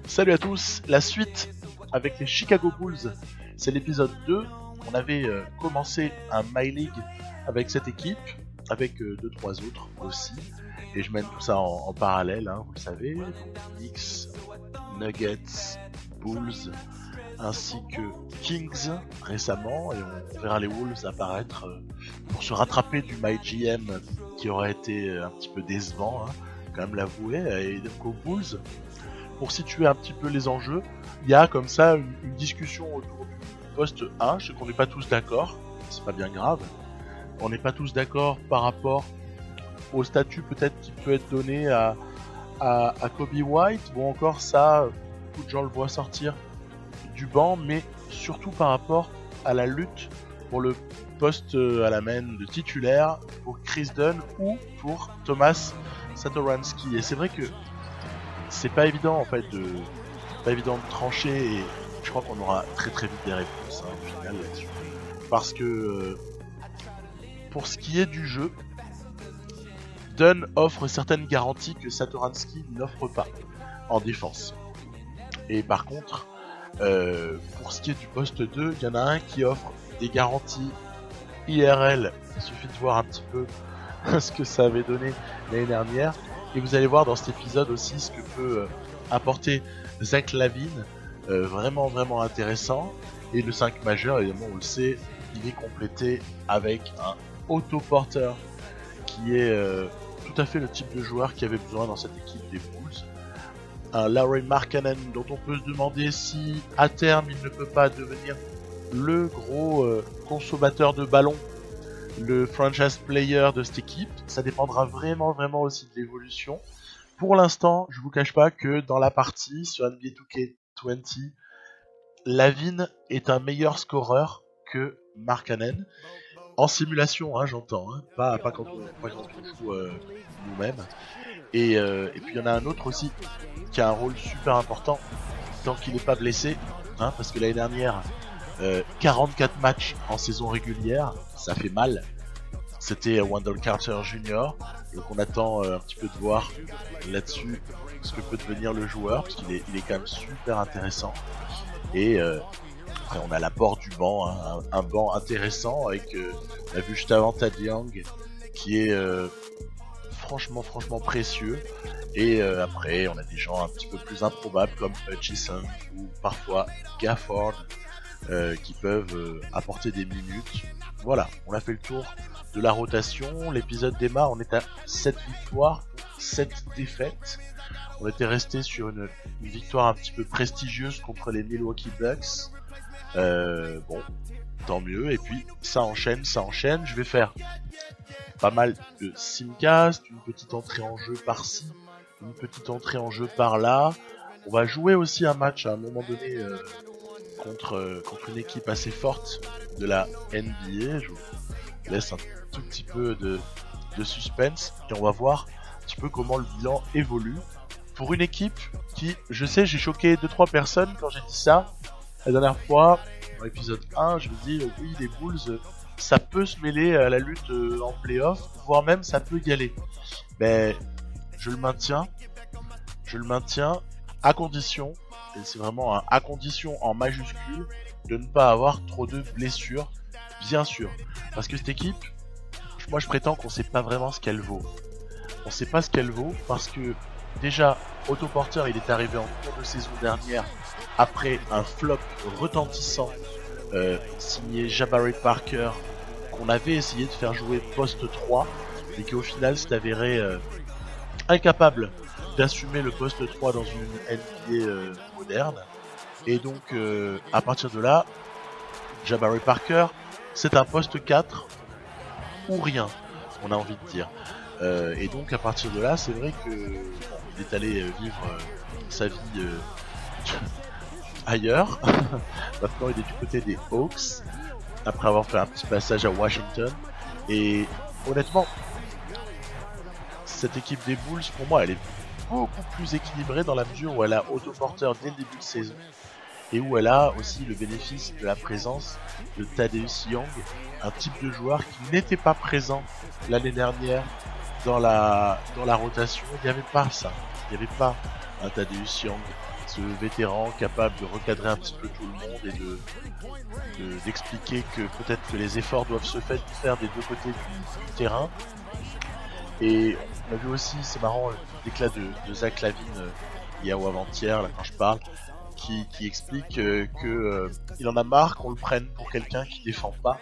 Salut à tous, la suite avec les Chicago Bulls, c'est l'épisode 2. On avait commencé un My League avec cette équipe, avec 2-3 autres aussi, et je mène tout ça en parallèle, hein, vous le savez, donc Knicks, Nuggets, Bulls, ainsi que Kings récemment, et on verra les Wolves apparaître pour se rattraper du My GM qui aurait été un petit peu décevant, hein, quand même l'avouer, et donc aux Bulls. Pour situer un petit peu les enjeux, il y a comme ça une discussion autour du poste 1. Je sais qu'on n'est pas tous d'accord, c'est pas bien grave. On n'est pas tous d'accord par rapport au statut peut-être qui peut être donné à Kobe White. Bon, encore ça, beaucoup de gens le voient sortir du banc, mais surtout par rapport à la lutte pour le poste à la main de titulaire pour Chris Dunn ou pour Thomas Satoransky. Et c'est vrai que c'est pas évident en fait de trancher, et je crois qu'on aura très vite des réponses au final là-dessus. Parce que pour ce qui est du jeu, Dunn offre certaines garanties que Satoransky n'offre pas en défense. Et par contre, pour ce qui est du poste 2, il y en a un qui offre des garanties IRL. Il suffit de voir un petit peu ce que ça avait donné l'année dernière. Et vous allez voir dans cet épisode aussi ce que peut apporter Zach LaVine, vraiment intéressant. Et le 5 majeur, évidemment on le sait, il est complété avec un Otto Porter qui est tout à fait le type de joueur qui avait besoin dans cette équipe des Bulls. Un Lauri Markkanen dont on peut se demander si à terme il ne peut pas devenir le gros consommateur de ballons, le franchise player de cette équipe. Ça dépendra vraiment aussi de l'évolution. Pour l'instant, je vous cache pas que dans la partie sur NBA 2K20, LaVine est un meilleur scoreur que Markkanen. En simulation, hein, j'entends, hein, pas quand on joue nous-mêmes. Et puis il y en a un autre aussi qui a un rôle super important tant qu'il n'est pas blessé, hein, parce que l'année dernière, 44 matchs en saison régulière, ça fait mal. C'était Wendell Carter Jr. Donc on attend un petit peu de voir là-dessus ce que peut devenir le joueur, parce qu'il est quand même super intéressant. Et après on a l'apport du banc, hein, un banc intéressant avec, on a vu juste avant Thad Young qui est franchement précieux. Et après on a des gens un petit peu plus improbables comme Hutchison ou parfois Gafford qui peuvent apporter des minutes. Voilà, on a fait le tour de la rotation. L'épisode démarre, on est à 7 victoires, 7 défaites. On était resté sur une victoire un petit peu prestigieuse contre les Milwaukee Bucks. Bon, tant mieux. Et puis ça enchaîne. Je vais faire pas mal de simcast, une petite entrée en jeu par-ci, une petite entrée en jeu par-là. On va jouer aussi un match à un moment donné contre une équipe assez forte de la NBA. Je vous laisse un tout petit peu de suspense et on va voir un petit peu comment le bilan évolue pour une équipe qui, je sais, j'ai choqué 2-3 personnes quand j'ai dit ça la dernière fois dans l'épisode 1. Je me dis oui, les Bulls, ça peut se mêler à la lutte en playoff, voire même ça peut y aller. Mais je le maintiens à condition, et c'est vraiment un à condition en majuscule, de ne pas avoir trop de blessures, bien sûr. Parce que cette équipe, moi je prétends qu'on sait pas vraiment ce qu'elle vaut. On sait pas ce qu'elle vaut parce que déjà, Otto Porter il est arrivé en cours de saison dernière après un flop retentissant signé Jabari Parker qu'on avait essayé de faire jouer poste 3 et qui au final s'est avéré incapable d'assumer le poste 3 dans une NBA moderne. Et donc à partir de là, Jabari Parker c'est un poste 4 ou rien, on a envie de dire. Et donc à partir de là, c'est vrai que bon, il est allé vivre sa vie ailleurs. Maintenant il est du côté des Hawks, après avoir fait un petit passage à Washington. Et honnêtement, cette équipe des Bulls, pour moi, elle est beaucoup plus équilibrée dans la mesure où elle a Otto Porter dès le début de saison et où elle a aussi le bénéfice de la présence de Thaddeus Young, un type de joueur qui n'était pas présent l'année dernière dans la rotation. Il n'y avait pas ça, il n'y avait pas un Thaddeus Young ce vétéran capable de recadrer un petit peu tout le monde et d'expliquer que peut-être que les efforts doivent se faire des deux côtés du terrain. Et on a vu aussi, c'est marrant, l'éclat de Zach Lavine hier ou avant-hier, là quand je parle, qui explique que il en a marre qu'on le prenne pour quelqu'un qui défend pas.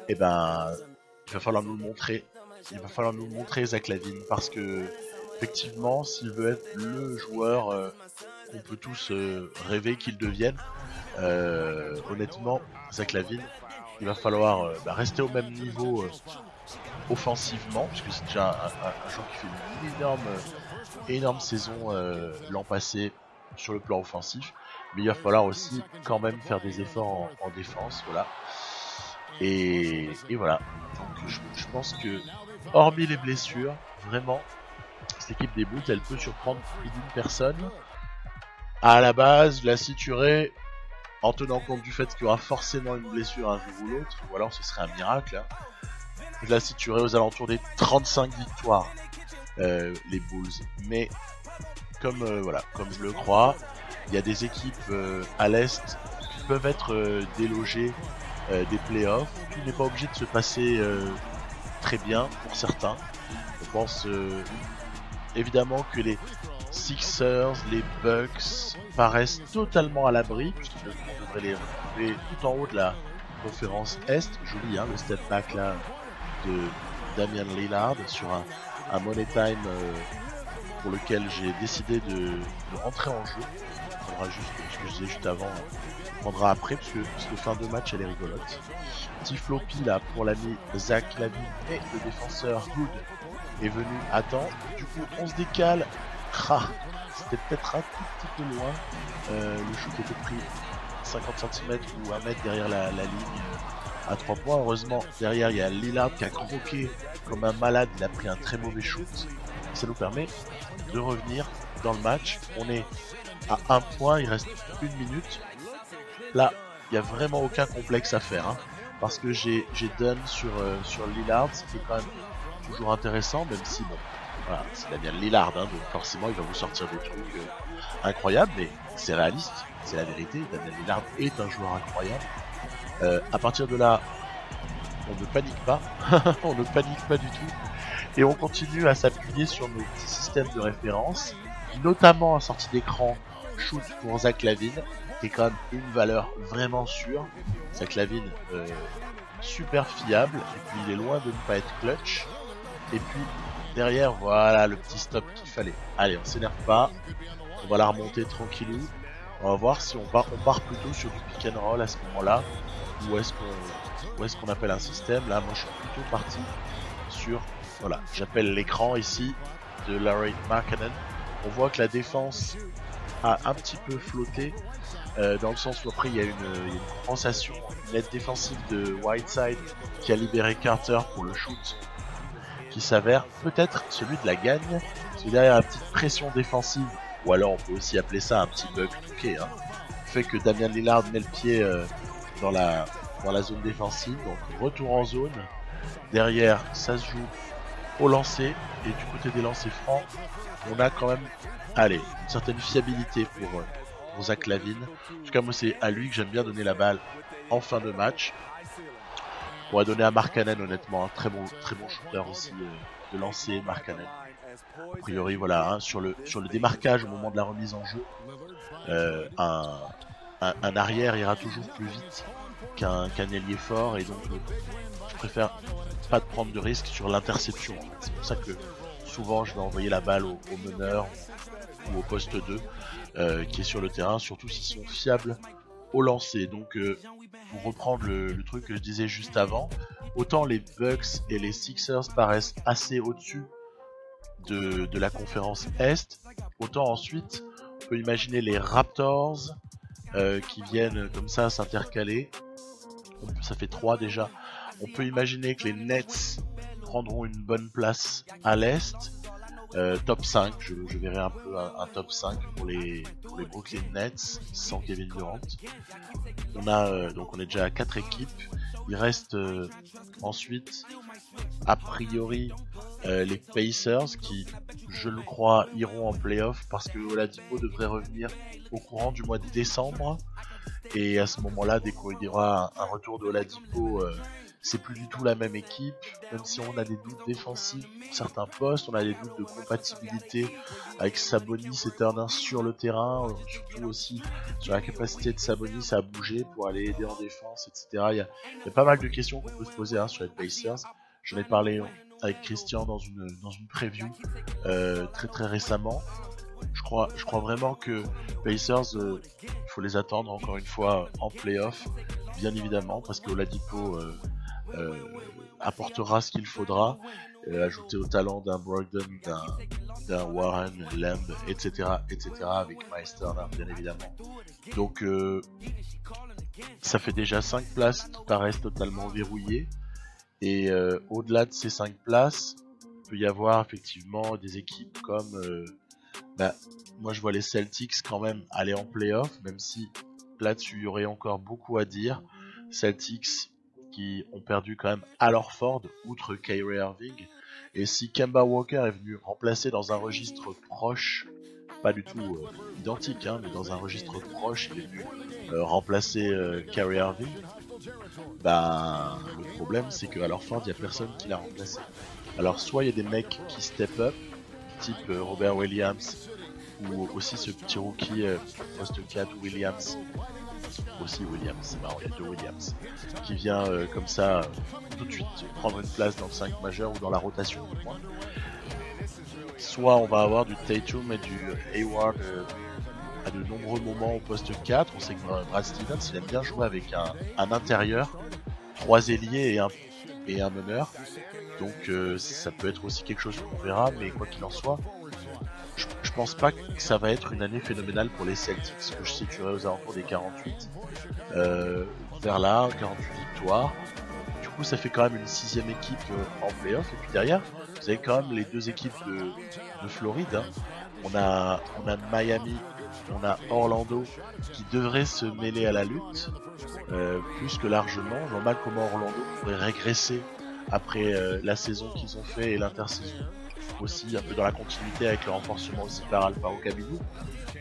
Et ben, il va falloir nous le montrer. Il va falloir nous le montrer, Zach Lavine, parce que effectivement, s'il veut être le joueur qu'on peut tous rêver qu'il devienne, honnêtement, Zach Lavine, il va falloir rester au même niveau offensivement, puisque c'est déjà un joueur qui fait une énorme saison l'an passé sur le plan offensif, mais il va falloir aussi quand même faire des efforts en défense, voilà. Et voilà, donc je pense que hormis les blessures, vraiment, cette équipe des Bulls, elle peut surprendre plus d'une personne. À la base, la situerait en tenant compte du fait qu'il y aura forcément une blessure un jour ou l'autre, ou alors ce serait un miracle. Hein. Je la situerais aux alentours des 35 victoires, les Bulls. Mais comme je le crois, il y a des équipes à l'Est qui peuvent être délogées des playoffs. Tout n'est pas obligé de se passer très bien pour certains. Je pense évidemment que les Sixers, les Bucks paraissent totalement à l'abri, puisqu'on devrait les retrouver tout en haut de la conférence Est. Joli, hein, le step back là de Damian Lillard sur un money time pour lequel j'ai décidé de rentrer en jeu. On prendra juste, ce que je disais juste avant, on prendra après, parce que fin de match elle est rigolote. Petit floppy là pour l'ami Zach Lavine et le défenseur Good est venu à temps. Du coup on se décale. C'était peut-être un tout petit peu loin. Le shoot était pris 50 cm ou 1 mètre derrière la ligne à 3 points. Heureusement derrière il y a Lillard qui a croqué comme un malade, il a pris un très mauvais shoot. Ça nous permet de revenir dans le match. On est à 1 point, il reste 1 minute. Là, il n'y a vraiment aucun complexe à faire, hein, parce que j'ai done sur Lillard, ce qui est quand même toujours intéressant, même si bon, voilà, c'est Damian Lillard, hein, donc forcément il va vous sortir des trucs incroyables, mais c'est réaliste, c'est la vérité. Damian Lillard est un joueur incroyable. À partir de là, on ne panique pas, on ne panique pas du tout, et on continue à s'appuyer sur nos petits systèmes de référence, notamment en sortie d'écran shoot pour Zach Lavine, qui est quand même une valeur vraiment sûre. Zach Lavine, super fiable, et puis il est loin de ne pas être clutch. Et puis derrière, voilà le petit stop qu'il fallait. Allez, on s'énerve pas, on va la remonter tranquillou. On va voir si on part plutôt sur du pick and roll à ce moment-là, ou est-ce qu'on appelle un système. Là, moi je suis plutôt parti sur, voilà, j'appelle l'écran ici de Lauri Markkanen. On voit que la défense a un petit peu flotté, dans le sens où après il y a une compensation, une aide défensive de Whiteside qui a libéré Carter pour le shoot, qui s'avère peut-être celui de la gagne, parce que derrière la petite pression défensive, ou alors on peut aussi appeler ça un petit bug touqué, hein, fait que Damian Lillard met le pied dans la zone défensive, donc retour en zone. Derrière ça se joue au lancer, et du côté des lancers francs on a quand même, allez, une certaine fiabilité pour Zach Lavine. En tout cas moi c'est à lui que j'aime bien donner la balle en fin de match. On pourrait donner à Markkanen, honnêtement, un très bon shooter aussi de lancer. Markkanen, a priori voilà, hein, sur le démarquage au moment de la remise en jeu, un arrière ira toujours plus vite qu'un ailier fort, et donc je préfère pas de prendre de risque sur l'interception. C'est pour ça que souvent je vais envoyer la balle au meneur ou au poste 2 qui est sur le terrain, surtout s'ils sont fiables au lancer. Donc pour reprendre le truc que je disais juste avant, autant les Bucks et les Sixers paraissent assez au-dessus de la conférence Est, autant ensuite on peut imaginer les Raptors qui viennent comme ça s'intercaler. Ça fait 3 déjà. On peut imaginer que les Nets prendront une bonne place à l'Est. Top 5, je verrai un peu un top 5 pour les Brooklyn Nets sans Kevin Durant. Donc on est déjà à 4 équipes. Il reste ensuite a priori les Pacers qui, je le crois, iront en playoff parce que Oladipo devrait revenir au courant du mois de décembre. Et à ce moment-là, dès qu'il y aura un retour de Oladipo, c'est plus du tout la même équipe. Même si on a des doutes défensifs pour certains postes, on a des doutes de compatibilité avec Sabonis et Turner sur le terrain, surtout aussi sur la capacité de Sabonis à bouger pour aller aider en défense, etc. Il y a pas mal de questions qu'on peut se poser sur les Pacers. J'en ai parlé avec Christian dans une preview très très récemment. Je crois vraiment que Pacers, il faut les attendre encore une fois en playoff, bien évidemment, parce que Oladipo apportera ce qu'il faudra, ajouter au talent d'un Brogdon, d'un Warren, Lamb, etc., avec Miles Turner, bien évidemment. Donc ça fait déjà 5 places qui paraissent totalement verrouillées, et au-delà de ces 5 places, il peut y avoir effectivement des équipes comme... moi je vois les Celtics quand même aller en playoff, même si là-dessus il y aurait encore beaucoup à dire. Celtics qui ont perdu quand même Al Horford, outre Kyrie Irving, et si Kemba Walker est venu remplacer dans un registre proche, pas du tout identique, mais dans un registre proche, il est venu remplacer Kyrie Irving, le problème c'est que Al Horford, il n'y a personne qui l'a remplacé. Alors soit il y a des mecs qui step up, type Robert Williams, ou aussi ce petit rookie post 4 Williams, c'est marrant, il y a 2 Williams, qui vient comme ça tout de suite prendre une place dans le 5 majeur ou dans la rotation du moins. Soit on va avoir du Tatum et du Hayward à de nombreux moments au poste 4. On sait que Brad Stevens il aime bien jouer avec un intérieur, 3 ailiers et un meneur. Donc ça peut être aussi quelque chose qu'on verra, mais quoi qu'il en soit, je pense pas que ça va être une année phénoménale pour les Celtics, que je situerai aux alentours des 48, vers là, 48 victoires. Du coup ça fait quand même une 6ème équipe en playoff, et puis derrière, vous avez quand même les 2 équipes de Floride. On a Miami, on a Orlando qui devraient se mêler à la lutte, plus que largement. Je vois mal comment Orlando pourrait régresser après la saison qu'ils ont fait et l'intersaison, aussi un peu dans la continuité avec le renforcement aussi par Alpha Cabilou.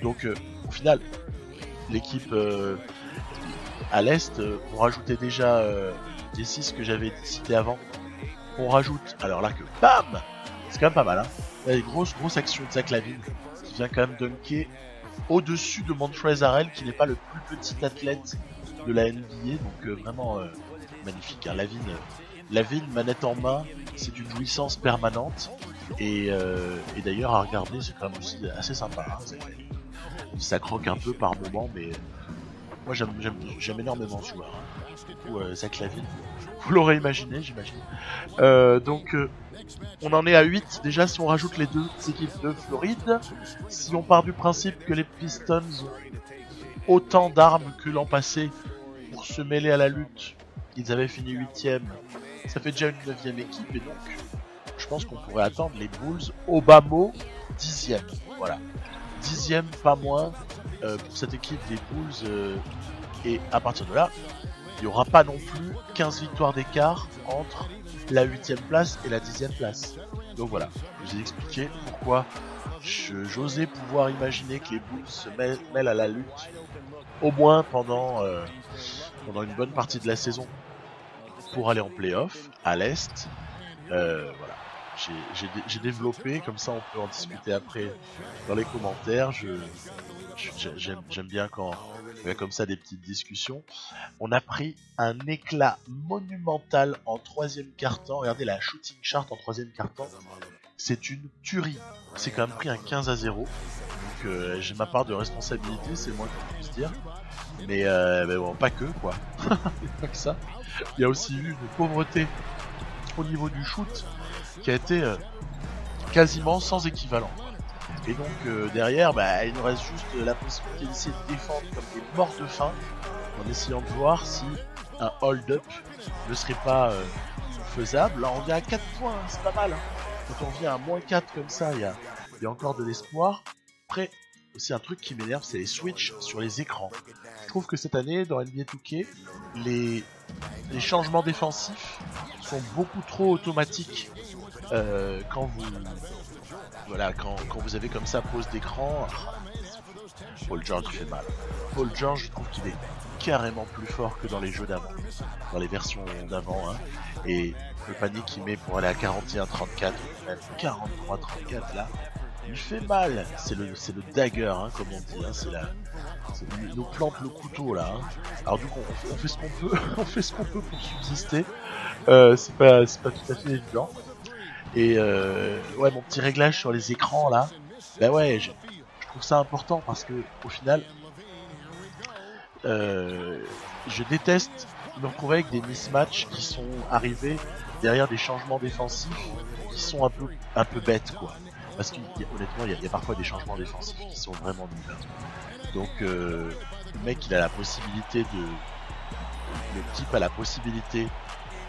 Donc au final, l'équipe à l'Est, on rajoutait déjà des 6 que j'avais cités avant. On rajoute, alors là que BAM, c'est quand même pas mal, il y a des grosses actions de Zach LaVine qui vient quand même dunker au-dessus de Montrezl Harrell, qui n'est pas le plus petit athlète de la NBA, donc vraiment magnifique. LaVine, manette en main, c'est une jouissance permanente, et d'ailleurs à regarder, c'est quand même aussi assez sympa. Ça croque un peu par moment, mais moi j'aime énormément ce joueur. Du coup, Zach LaVine, vous l'aurez imaginé, j'imagine. Donc on en est à 8 déjà si on rajoute les 2 équipes de Floride. Si on part du principe que les Pistons ont autant d'armes que l'an passé pour se mêler à la lutte, ils avaient fini 8ème, ça fait déjà une 9ème équipe, et donc je pense qu'on pourrait attendre les Bulls au bas mot 10ème. Voilà, 10ème pas moins pour cette équipe des Bulls, et à partir de là il n'y aura pas non plus 15 victoires d'écart entre la 8ème place et la 10ème place. Donc voilà, je vous ai expliqué pourquoi j'osais pouvoir imaginer que les Bulls se mêlent à la lutte, au moins pendant une bonne partie de la saison, pour aller en playoff à l'Est. Voilà, j'ai développé, comme ça on peut en discuter après dans les commentaires. J'aime bien quand il y a comme ça des petites discussions. On a pris un éclat monumental en 3ème quart-temps. Regardez la shooting chart en 3ème quart-temps. C'est une tuerie. C'est quand même pris un 15-0. Donc j'ai ma part de responsabilité, c'est moins qu'on puisse dire. Mais bon, pas que quoi. Pas que ça. Il y a aussi eu une pauvreté au niveau du shoot qui a été quasiment sans équivalent. Et donc derrière, il nous reste juste la possibilité d'essayer de défendre comme des morts de faim, en essayant de voir si un hold-up ne serait pas faisable. Là on vient à 4 points, c'est pas mal. Quand on vient à -4 comme ça, il y a encore de l'espoir. Après, aussi un truc qui m'énerve, c'est les switches sur les écrans. Je trouve que cette année, dans NBA 2K, les changements défensifs sont beaucoup trop automatiques. quand vous avez comme ça pause d'écran, Paul George fait mal. Paul George, je trouve qu'il est carrément plus fort que dans les jeux d'avant, dans les versions d'avant, hein. Et le panier qu'il met pour aller à 41-34, même 43-34 là, il fait mal. C'est le dagger, hein, comme on dit, hein. Nous plante le couteau là, hein. Alors du coup on fait ce qu'on peut, on fait ce qu'on peut pour subsister. C'est pas tout à fait évident. Et ouais, mon petit réglage sur les écrans là, bah ouais, je trouve ça important parce que au final, je déteste me retrouver avec des mismatchs qui sont arrivés derrière des changements défensifs qui sont un peu bêtes quoi. Parce qu'honnêtement, il y a parfois des changements défensifs qui sont vraiment nuls. Donc le mec, il a la possibilité le type a la possibilité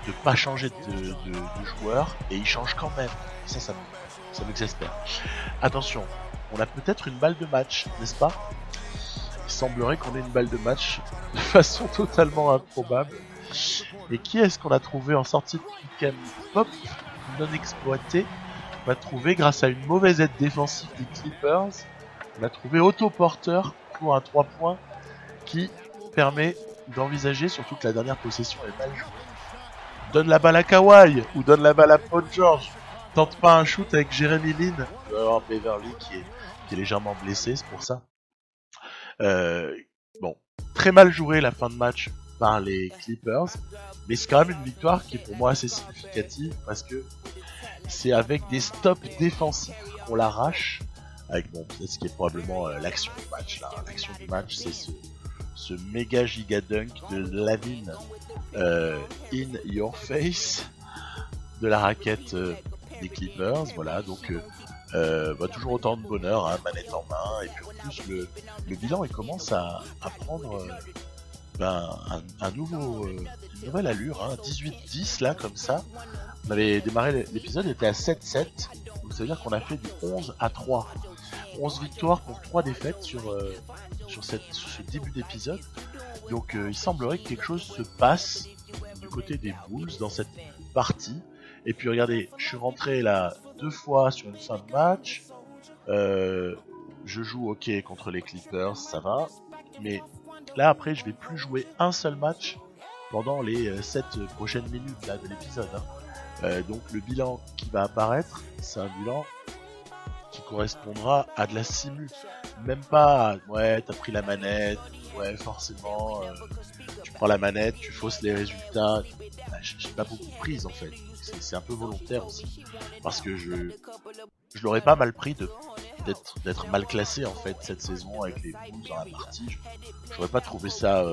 de pas changer de joueur et il change quand même. Ça m'exaspère. Attention, on a peut-être une balle de match, n'est-ce pas? Il semblerait qu'on ait une balle de match de façon totalement improbable. Et qui est-ce qu'on a trouvé en sortie de pick and pop non exploité? On a trouvé, grâce à une mauvaise aide défensive des Clippers, on a trouvé Otto Porter pour un 3 points qui permet d'envisager, surtout que la dernière possession est mal jouée. Donne la balle à Kawhi ou donne la balle à Paul George. Tente pas un shoot avec Jeremy Lin. Il va y avoir Beverly qui est légèrement blessé, c'est pour ça. Bon, très mal joué la fin de match par les Clippers, mais c'est quand même une victoire qui est pour moi assez significative parce que c'est avec des stops défensifs qu'on l'arrache. Avec ce qui est probablement l'action du match là. L'action du match, c'est ce méga giga dunk de Lavin in your face de la raquette des Clippers. Voilà, donc toujours autant de bonheur, hein, manette en main, et puis en plus le bilan il commence à prendre une nouvelle allure, hein, 18-10 là comme ça. On avait démarré l'épisode, il était à 7-7, donc ça veut dire qu'on a fait du 11-3. 11 victoires pour 3 défaites sur ce début d'épisode. Donc il semblerait que quelque chose se passe du côté des Bulls dans cette partie. Et puis regardez, je suis rentré là 2 fois sur une fin de match. Je joue ok contre les Clippers, ça va. Mais là après je vais plus jouer un seul match pendant les 7 prochaines minutes là, de l'épisode, hein. Donc le bilan qui va apparaître, c'est un bilan qui correspondra à de la simu. Même pas, ouais, t'as pris la manette, ouais, forcément, tu prends la manette, tu fausses les résultats. Bah, j'ai pas beaucoup prise en fait. C'est un peu volontaire aussi. Parce que je l'aurais pas mal pris d'être mal classé en fait cette saison avec les Bulls dans la partie. J'aurais pas trouvé ça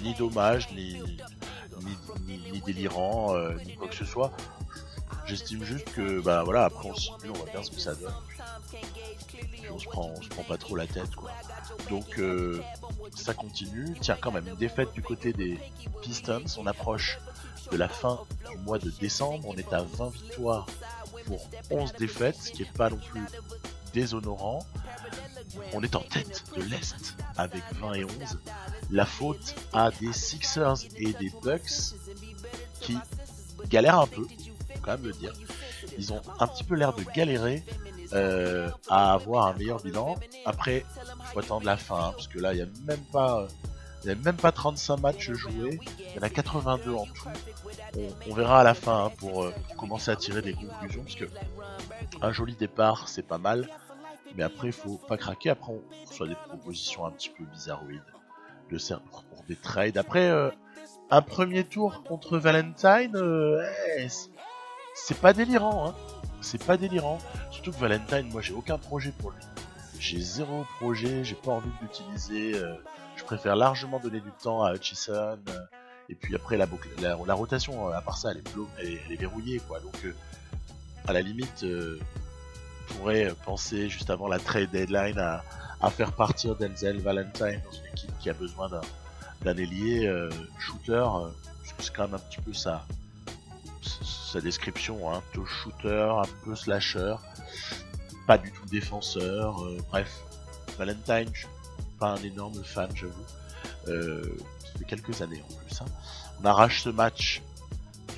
ni dommage, ni délirant, ni quoi que ce soit. J'estime juste que, bah voilà, après on simule, on voit bien ce que ça donne. Puis on se prend pas trop la tête, quoi. Donc, ça continue. Tiens, quand même, une défaite du côté des Pistons. On approche de la fin du mois de décembre. On est à 20 victoires pour 11 défaites, ce qui est pas non plus déshonorant. On est en tête de l'Est avec 20 et 11. La faute à des Sixers et des Bucks qui galèrent un peu, faut quand même le dire. Ils ont un petit peu l'air de galérer à avoir un meilleur bilan. Après, il faut attendre la fin, hein, parce que là, il n'y a même pas 35 matchs joués. Il y en a 82 en tout. On verra à la fin, hein, pour commencer à tirer des conclusions, parce que un joli départ, c'est pas mal. Mais après, il faut pas craquer. Après, on reçoit des propositions un petit peu bizarroïdes pour des trades. Après, un premier tour contre Valentine, c'est pas délirant, hein. C'est pas délirant. Surtout que Valentine, moi, j'ai aucun projet pour lui. J'ai zéro projet, j'ai pas envie de l'utiliser. Je préfère largement donner du temps à Hutchison. Et puis après, la rotation, à part ça, elle est verrouillée, quoi. Donc, à la limite, pourrait penser juste avant la trade deadline à faire partir Denzel Valentine dans une équipe qui a besoin d'un ailier shooter, parce que c'est quand même un petit peu sa description, hein, plutôt shooter, un peu slasher, pas du tout défenseur, bref, Valentine, je suis pas un énorme fan, j'avoue. Ça fait quelques années en plus, hein. On arrache ce match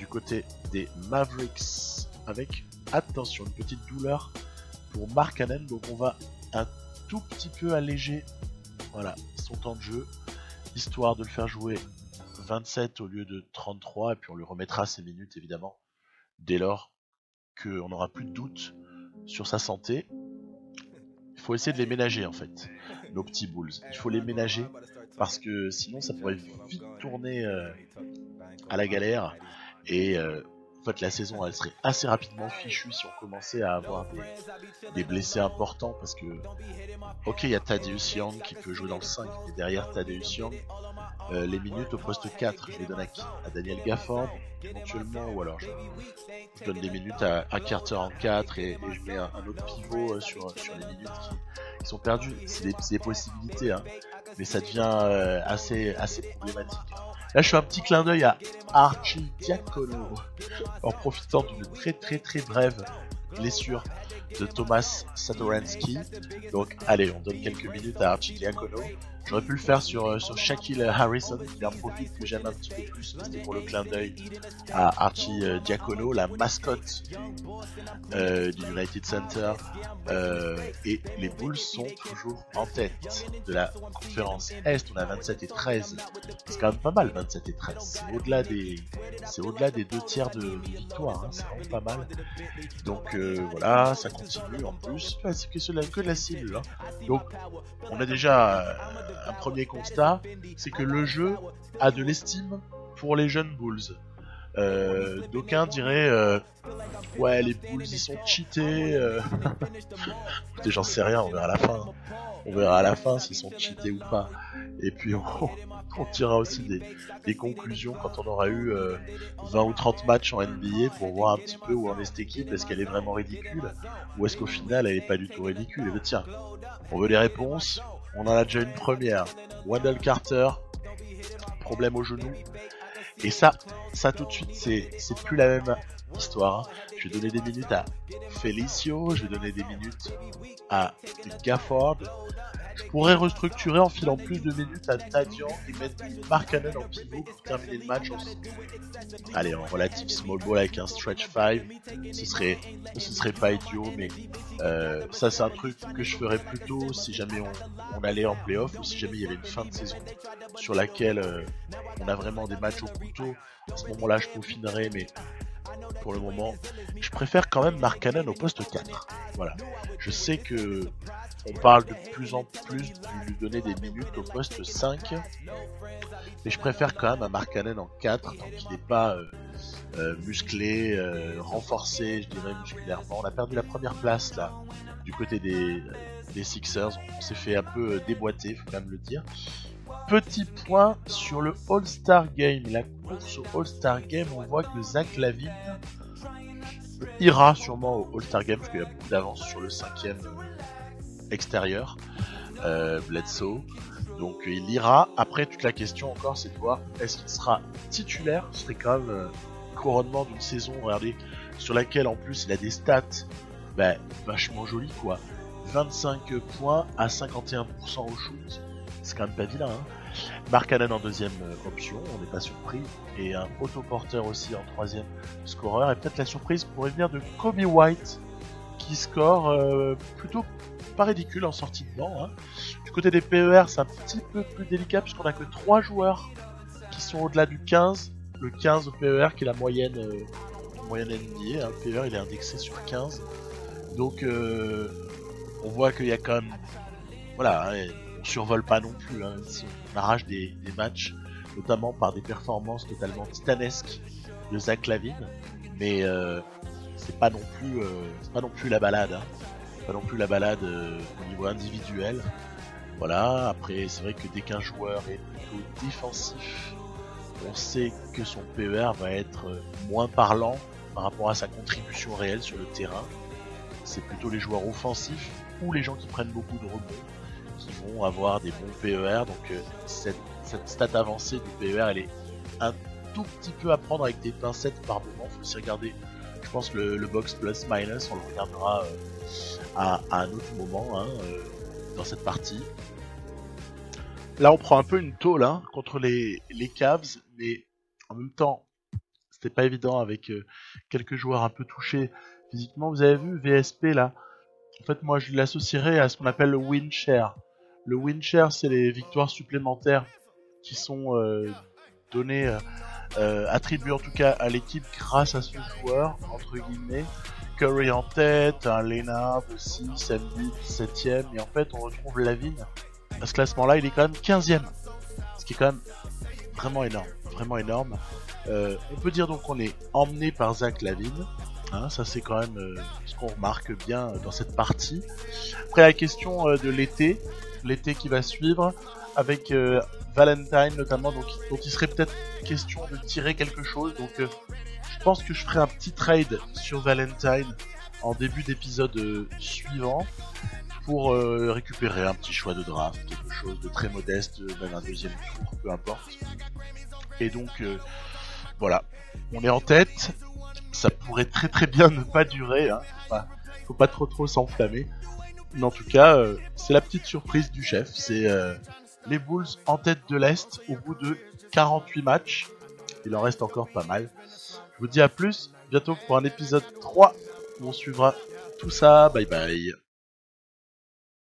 du côté des Mavericks avec, attention, une petite douleur pour Markkanen. Donc on va un tout petit peu alléger voilà, son temps de jeu, histoire de le faire jouer 27 au lieu de 33, et puis on lui remettra ses minutes évidemment, dès lors qu'on n'aura plus de doute sur sa santé. Il faut essayer de les ménager en fait, nos petits Bulls. Il faut les ménager parce que sinon ça pourrait vite tourner à la galère et en fait la saison elle serait assez rapidement fichue si on commençait à avoir des blessés importants parce que ok il y a Thaddeus Young qui peut jouer dans le 5 mais derrière Thaddeus Young les minutes au poste 4 je les donne à qui? À Daniel Gafford éventuellement ou alors je donne des minutes à Carter en 4 et je mets un autre pivot sur les minutes qui sont perdues. C'est des possibilités hein, mais ça devient assez problématique. Là je fais un petit clin d'œil à Archie Diacono en profitant d'une très brève blessure de Thomas Satoransky. Donc allez, on donne quelques minutes à Archie Diacono. J'aurais pu le faire sur Shaquille Harrison, qui est un profil que j'aime un petit peu plus, mais c'était pour le clin d'œil à Archie Diacono, la mascotte du United Center. Et les Bulls sont toujours en tête de la conférence Est. On a 27 et 13. C'est quand même pas mal, 27 et 13. C'est au-delà des 2 tiers de victoire. Hein. C'est vraiment pas mal. Donc voilà, ça continue en plus. C'est que de la cible. Hein. Donc on a déjà un premier constat, c'est que le jeu a de l'estime pour les jeunes Bulls. D'aucuns diraient ouais les Bulls ils sont cheatés. Écoutez, j'en sais rien, on verra à la fin. On verra à la fin s'ils sont cheatés ou pas. Et puis on tirera aussi des conclusions quand on aura eu 20 ou 30 matchs en NBA pour voir un petit peu où en est cette équipe. Est-ce qu'elle est vraiment ridicule ou est-ce qu'au final elle est pas du tout ridicule. Et bien tiens, on veut les réponses. On en a déjà une première. Wendell Carter, problème au genou. Et ça tout de suite, c'est plus la même histoire. Hein. Je vais donner des minutes à Felicio, je vais donner des minutes à Gafford. Je pourrais restructurer en filant plus de minutes à Tadian et mettre Markkanen en pivot pour terminer le match. Allez, en relative small ball avec un stretch 5, ce serait pas idiot, mais ça c'est un truc que je ferais plutôt si jamais on allait en playoff ou si jamais il y avait une fin de saison sur laquelle on a vraiment des matchs au couteau. À ce moment-là, je peaufinerais, mais pour le moment, je préfère quand même Markkanen au poste 4. Voilà. Je sais que on parle de plus en plus de lui donner des minutes au poste 5, mais je préfère quand même à Markkanen en 4, tant qu'il n'est pas musclé, renforcé, je dirais musculairement. On a perdu la première place là, du côté des Sixers. On s'est fait un peu déboîter, faut quand même le dire. Petit point sur le All-Star Game. La course au All-Star Game, on voit que Zach LaVine ira sûrement au All-Star Game parce qu'il y a beaucoup d'avance sur le 5e extérieur, Bledsoe. Donc il ira. Après, toute la question encore, c'est de voir est-ce qu'il sera titulaire. Ce serait quand même couronnement d'une saison, regardez, sur laquelle en plus il a des stats vachement jolies quoi. 25 points à 51% au shoot. C'est quand même pas vilain. Hein. Markkanen en deuxième option, on n'est pas surpris. Et un autoporteur aussi en troisième scoreur. Et peut-être la surprise pourrait venir de Kobe White, qui score plutôt pas ridicule en sortie de banc. Hein. Du côté des PER, c'est un petit peu plus délicat puisqu'on a que 3 joueurs qui sont au-delà du 15. Le 15 au PER qui est la moyenne NBA. Hein. Le PER il est indexé sur 15. Donc on voit qu'il y a quand même... Voilà, hein, on survole pas non plus, hein, si on arrache des matchs, notamment par des performances totalement titanesques de Zach LaVine, mais c'est pas non plus la balade, hein. C'est pas non plus la balade au niveau individuel. Voilà, après c'est vrai que dès qu'un joueur est plutôt défensif, on sait que son PER va être moins parlant par rapport à sa contribution réelle sur le terrain. C'est plutôt les joueurs offensifs ou les gens qui prennent beaucoup de rebonds qui vont avoir des bons PER. Donc cette stat avancée du PER, elle est un tout petit peu à prendre avec des pincettes par moment. Il faut aussi regarder, je pense, le box plus minus, on le regardera à un autre moment, hein, dans cette partie. Là on prend un peu une tôle, hein, contre les Cavs, mais en même temps c'était pas évident avec quelques joueurs un peu touchés physiquement. Vous avez vu VSP là, en fait moi je l'associerais à ce qu'on appelle le win share. Le win share, c'est les victoires supplémentaires qui sont données, attribuées en tout cas à l'équipe grâce à ce joueur, entre guillemets. Curry en tête, un Leonard aussi, Embiid 7ème, et en fait on retrouve Lavin. À ce classement-là, il est quand même 15ème, ce qui est quand même vraiment énorme, vraiment énorme. On peut dire donc qu'on est emmené par Zach Lavin, hein, ça c'est quand même ce qu'on remarque bien dans cette partie. Après la question de l'été qui va suivre, avec Valentine notamment, donc, dont il serait peut-être question de tirer quelque chose, donc je pense que je ferai un petit trade sur Valentine en début d'épisode suivant pour récupérer un petit choix de draft, quelque chose de très modeste, même un deuxième tour, peu importe. Et donc voilà, on est en tête, ça pourrait très très bien ne pas durer, hein. Faut pas trop s'enflammer. Mais en tout cas, c'est la petite surprise du chef, c'est les Bulls en tête de l'Est au bout de 48 matchs. Il en reste encore pas mal. Je vous dis à plus, bientôt pour un épisode 3 où on suivra tout ça. Bye bye.